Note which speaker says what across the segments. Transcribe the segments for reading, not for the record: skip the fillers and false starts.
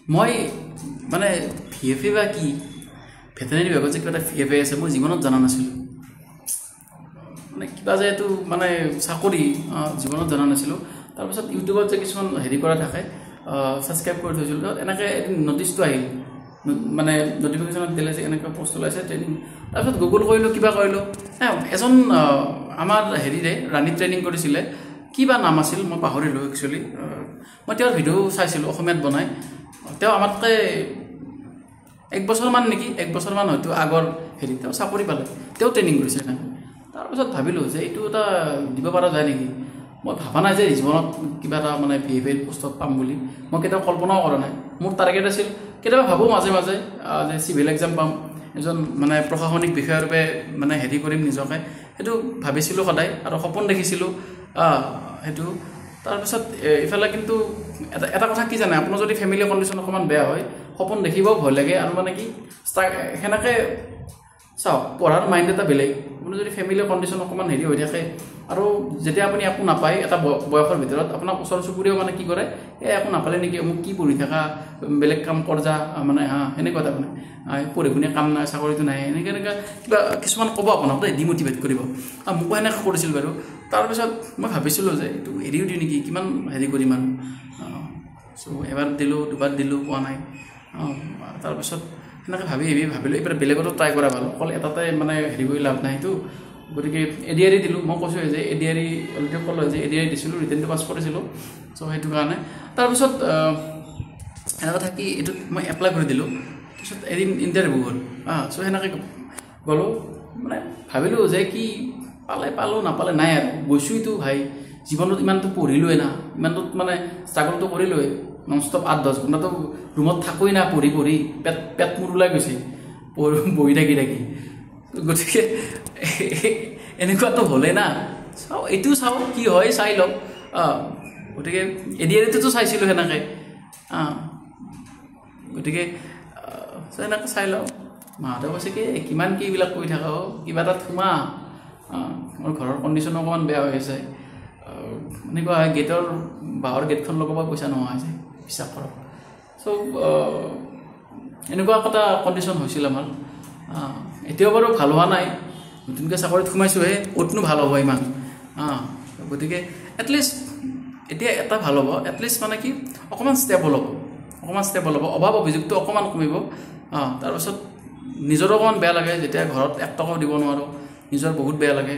Speaker 1: মই মানে ভিএফএ বা কি ভেটেনেৰি বিভাগত যে কিবা এটা ভিএফএ আছে মই জীৱনত জানা নাছিলোঁ মানে কিবা যে এইটো মানে চাকৰি জীৱনত জানা নাছিলোঁ তাৰপিছত ইউটিউবত যে কিছুমান হেৰি কৰা থাকে ছাবস্ক্ৰাইব কৰি থৈছিলোঁ এনেকৈ এদিন নটিচটো আহিল মানে নটিফিকেশ্যনত দিলে যে এনেকৈ পষ্ট ওলাইছে ট্ৰেইনিং তাৰপিছত গুগল কৰিলোঁ কিবা কৰিলোঁ এজন আমাৰ হেৰিৰে ৰাণী ট্ৰেইনিং কৰিছিলে কিবা নাম আছিল মই পাহৰিলোঁ একচুৱেলি মই তেওঁৰ ভিডিঅ' চাইছিলোঁ অসমীয়াত বনাই তেওঁ আমাতকৈ এক বছৰমান নেকি এক বছৰমান হয়তো আগৰ হেৰি তেওঁ চাকৰি পালে তেওঁ ট্ৰেইনিং কৰিছে এনেকৈ তাৰপিছত ভাবিলোঁ যে এইটো এটা দিব পৰা যায় নেকি মই ভাবা নাই যে জীৱনত কিবা এটা মানে ভিএফএ পোষ্টত পাম বুলি মই কেতিয়াও কল্পনাও কৰা নাই মোৰ টাৰ্গেট আছিল কেতিয়াবা ভাবোঁ মাজে মাজে যে চিভিল এক্সাম পাম এজন মানে প্ৰশাসনিক বিষয়াৰূপে মানে হেৰি কৰিম নিজকে সেইটো ভাবিছিলোঁ সদায় আৰু সপোন দেখিছিলোঁ সেইটো তাৰপিছত ইফালে কিন্তু এটা কথা কি জানে আপোনাৰ যদি ফেমিলি কণ্ডিশ্যন অকণমান বেয়া হয় সপোন দেখিবও ভয় লাগে আৰু মানে কি সেনেকৈ চাওক পঢ়াৰ মাইণ্ড এটা বেলেগ আপুনি যদি ফেমিলি কণ্ডিশ্যন অকণমান হেৰি হৈ থাকে আৰু যেতিয়া আপুনি একো নাপায় এটা বয়সৰ ভিতৰত আপোনাৰ ওচৰ চুবুৰীয়াও মানে কি কৰে একো নাপালে নেকি মোক কি পঢ়ি থাকা বেলেগ কাম কৰ যা মানে সেনেকুৱা তাৰমানে পঢ়ি শুনি কাম নাই চাকৰিটো নাই এনেকৈ কিবা কিছুমান ক'ব আপোনাক ডিম'টিভেট কৰিব মোকো সেনেকৈ কৰিছিল বাৰু তাৰপিছত মই ভাবিছিলোঁ যে এইটো এৰিও দিওঁ নেকি কিমান হেৰি কৰিম আৰু চ' এবাৰ দিলোঁ দুবাৰ দিলোঁ পোৱা নাই তাৰপিছত সেনেকৈ ভাবিলোঁ এইবাৰ বেলেগতো ট্ৰাই কৰা ভাল অকল এটাতে মানে হেৰি কৰি লাভ নাই সেইটো গতিকে এডিআৰই দিলোঁ মই কৈছোঁ যে এডিআৰই অলৰেডি ক'লোঁ যে এডিআৰই দিছিলোঁ ৰিটেনটো পাছ কৰিছিলোঁ চ' সেইটো কাৰণে তাৰপিছত এনেকুৱা থাকি এইটোত মই এপ্লাই কৰি দিলোঁ তাৰপিছত এদিন ইণ্টাৰভিউ হ'ল চ' সেনেকৈ গ'লোঁ মানে ভাবিলোঁ যে কি পালোঁ নাপালে নাই আৰু গৈছোঁতো ভাই জীৱনত ইমানটো পঢ়িলোৱে না ইমানটোত মানে ষ্ট্ৰাগলটো কৰিলোৱে নন ষ্টপ 8-10 ঘণ্টাটো ৰুমত থাকোঁৱেই না পঢ়ি পেট মোৰ ওলাই গৈছে বহি থাকি গতিকে এনেকুৱাতো হ'লে না চাওঁ এইটো চাওঁ কি হয় চাই লওক গতিকে এডিআৰইটোতো চাইছিলোঁ সেনেকৈ গতিকে এনেকৈ চাই লওঁ মাহঁতে কৈছে কি কিমান কি এইবিলাক কৰি থাকা কিবা এটা সোমা মোৰ ঘৰৰ কণ্ডিশ্যনো অকণমান বেয়া হৈ আছে এনেকুৱা গেটৰ বাঁহৰ গেটখন লগাব পইচা নোহোৱা হৈছে বিশ্বাস কৰক চ' এনেকুৱা এটা কণ্ডিশ্যন হৈছিল আমাৰ এতিয়াও বাৰু ভাল হোৱা নাই নতুনকৈ চাকৰিত সোমাইছোঁহে ক'তনো ভাল হ'ব ইমান গতিকে এটলিষ্ট এতিয়া এটা ভাল হ'ব এটলিষ্ট মানে কি অকণমান ষ্টেবল হ'ব অভাৱ অভিযোগটো অকণমান কমিব তাৰপিছত নিজৰো অকণমান বেয়া লাগে যেতিয়া ঘৰত 1 টকাও দিব নোৱাৰোঁ নিজৰ বহুত বেয়া লাগে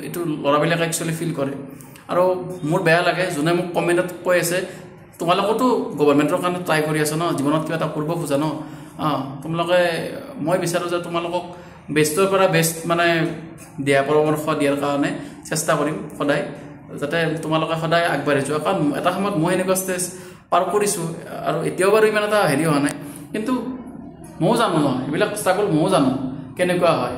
Speaker 1: এইটো ল'ৰাবিলাকে একচুৱেলি ফিল কৰে আৰু মোৰ বেয়া লাগে যোনে মোক কমেণ্টত কৈ আছে তোমালোকতো গভৰ্ণমেণ্টৰ কাৰণে ট্ৰাই কৰি আছা ন জীৱনত কিবা এটা কৰিব খোজা ন তোমালোকে মই বিচাৰোঁ যে তোমালোকক বেষ্টৰ পৰা বেষ্ট মানে দিয়া পৰামৰ্শ দিয়াৰ কাৰণে চেষ্টা কৰিম সদায় যাতে তোমালোকে সদায় আগবাঢ়ি যোৱা কাৰণ এটা সময়ত মই এনেকুৱা ষ্টেজ পাৰ কৰিছোঁ আৰু এতিয়াও বাৰু ইমান এটা হেৰি হোৱা নাই কিন্তু ময়ো জানো ন এইবিলাক ষ্ট্ৰাগল ময়ো জানো কেনেকুৱা হয়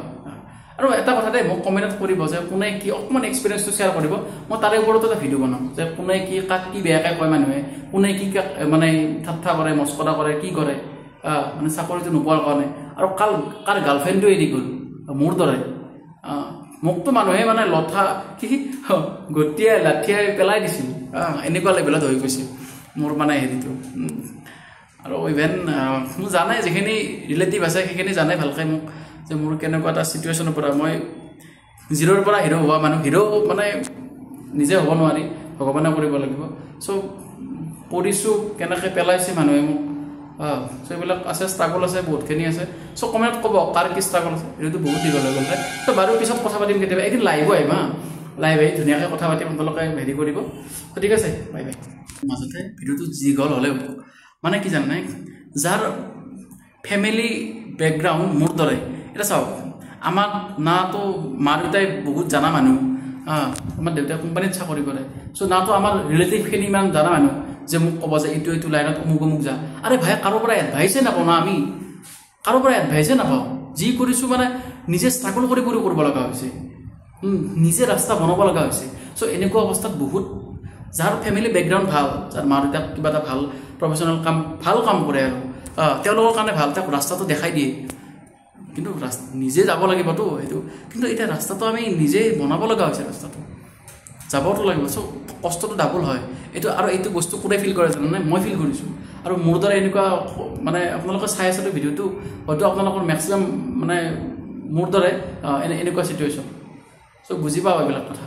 Speaker 1: আৰু এটা কথা দেই মোক কমেণ্টত কৰিব যে কোনে কি অকণমান এক্সপিৰিয়েঞ্চটো শ্বেয়াৰ কৰিব মই তাৰে ওপৰতো এটা ভিডিঅ' বনাম যে কোনে কি কাক কি বেয়াকৈ কয় মানুহে কোনে কি মানে ঠাট্টা কৰে মস্কৰা কৰে কি কৰে মানে চাকৰিটো নোপোৱাৰ কাৰণে আৰু কাৰ গাৰ্লফ্ৰেণ্ডটো এৰি গ'ল মোৰ দৰে মোকতো মানুহে মানে লঠা কি গটিয়াই লাঠিয়াই পেলাই দিছিল এনেকুৱা লেভেলত হৈ গৈছে মোৰ মানে হেৰিটো আৰু ইভেন মোৰ জানাই যিখিনি ৰিলেটিভ আছে সেইখিনি জানে ভালকৈ মোক যে মোৰ কেনেকুৱা এটা চিটুৱেশ্যনৰ পৰা মই জিৰ'ৰ পৰা হিৰ' হোৱা মানুহ হিৰ' মানে নিজে হ'ব নোৱাৰি ভগৱানে কৰিব লাগিব চ' পঢ়িছোঁ কেনেকৈ পেলাইছে মানুহে মোক চ' এইবিলাক আছে ষ্ট্ৰাগল আছে বহুতখিনি আছে চ' কমেণ্টত ক'ব কাৰ কি ষ্ট্ৰাগল আছে এইটো বহুত দীঘল হৈ গ'ল ত' বাৰু পিছত কথা পাতিম কেতিয়াবা এদিন লাইভ আহিম লাইভ আহি ধুনীয়াকৈ কথা পাতিম আপোনালোকে হেৰি কৰিব ঠিক আছে বাই বাই মাজতে ভিডিঅ'টো দীঘল হ'লে হ'ব মানে কি জানে যাৰ ফেমিলি বেকগ্ৰাউণ্ড মোৰ দৰে এটা চাওক আমাক নাতো মা দেউতাই বহুত জানা মানুহ আমাৰ দেউতাই কোম্পানীত চাকৰি কৰে চ' নাতো আমাৰ ৰিলেটিভখিনি ইমান জানা মানুহ যে মোক ক'ব যে এইটো লাইনত অমুক যা আৰে ভাই কাৰো পৰা এডভাইচে নাপাওঁ না আমি কাৰো পৰা এডভাইচে নাপাওঁ যি কৰিছোঁ মানে নিজে ষ্ট্ৰাগল কৰি কৰিব লগা হৈছে নিজে ৰাস্তা বনাব লগা হৈছে চ' এনেকুৱা অৱস্থাত বহুত যাৰ ফেমিলি বেকগ্ৰাউণ্ড ভাল যাৰ মা দেউতাক কিবা এটা ভাল প্ৰফেশ্যনেল ভাল কাম কৰে আৰু তেওঁলোকৰ কাৰণে ভাল তেওঁক ৰাস্তাটো দেখাই দিয়ে কিন্তু নিজে যাব লাগিবতো সেইটো কিন্তু এতিয়া ৰাস্তাটো আমি নিজে বনাব লগা হৈছে ৰাস্তাটো যাবতো লাগিব চ' কষ্টটো ডাবল হয় এইটো আৰু এইটো বস্তু কোনে ফিল কৰে জানে মই ফিল কৰিছোঁ আৰু মোৰ দ্বাৰা এনেকুৱা মানে আপোনালোকে চাই আছেতো ভিডিঅ'টো হয়তো আপোনালোকৰ মেক্সিমাম মানে মোৰ দৰে এনেকুৱা চিটুৱেশ্যন চ' বুজি পাওঁ এইবিলাক কথা